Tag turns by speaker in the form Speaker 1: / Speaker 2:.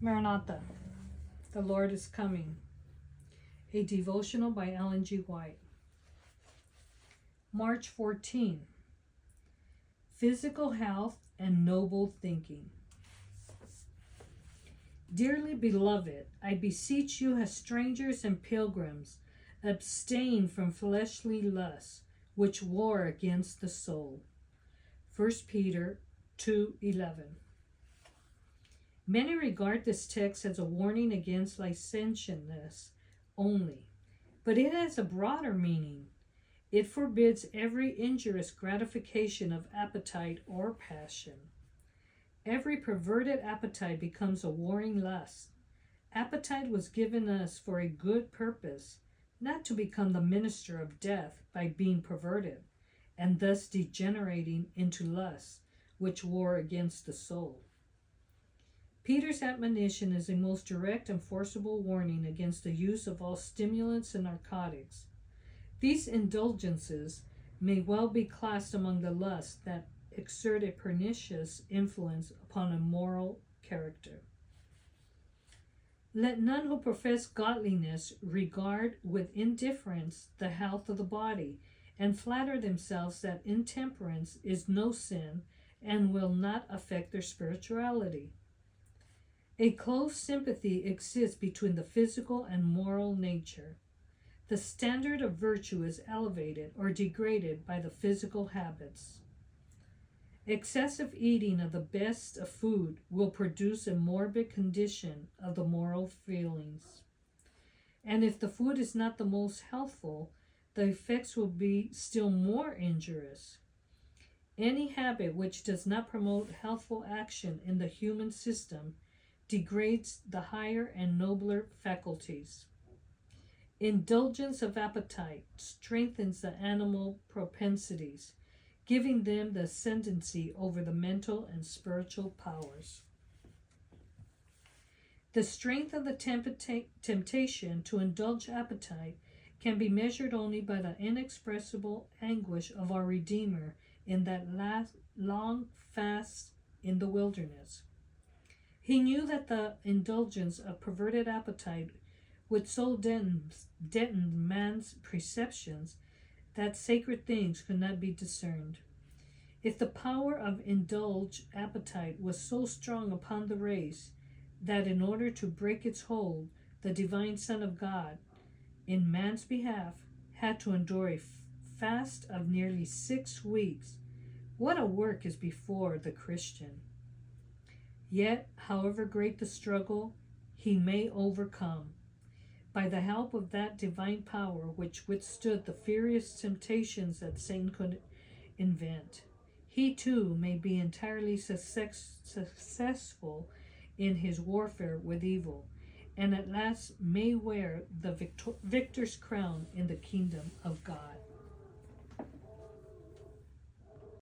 Speaker 1: Maranatha, the Lord is coming. A devotional by Ellen G. White. March 14. Physical health and noble thinking. Dearly beloved, I beseech you as strangers and pilgrims, abstain from fleshly lusts, which war against the soul. 1 Peter 2:11. Many regard this text as a warning against licentiousness only, but it has a broader meaning. It forbids every injurious gratification of appetite or passion. Every perverted appetite becomes a warring lust. Appetite was given us for a good purpose, not to become the minister of death by being perverted, and thus degenerating into lust, which war against the soul. Peter's admonition is a most direct and forcible warning against the use of all stimulants and narcotics. These indulgences may well be classed among the lusts that exert a pernicious influence upon a moral character. Let none who profess godliness regard with indifference the health of the body, and flatter themselves that intemperance is no sin and will not affect their spirituality. A close sympathy exists between the physical and moral nature. The standard of virtue is elevated or degraded by the physical habits. Excessive eating of the best of food will produce a morbid condition of the moral feelings. And if the food is not the most healthful, the effects will be still more injurious. Any habit which does not promote healthful action in the human system degrades the higher and nobler faculties. Indulgence of appetite strengthens the animal propensities, giving them the ascendancy over the mental and spiritual powers. The strength of the temptation to indulge appetite can be measured only by the inexpressible anguish of our Redeemer in that long fast in the wilderness. He knew that the indulgence of perverted appetite would so deaden man's perceptions that sacred things could not be discerned. If the power of indulged appetite was so strong upon the race that in order to break its hold, the divine Son of God, in man's behalf, had to endure a fast of nearly 6 weeks, what a work is before the Christian! Yet, however great the struggle, he may overcome. By the help of that divine power which withstood the furious temptations that Satan could invent, he too may be entirely successful in his warfare with evil, and at last may wear the victor's crown in the kingdom of God.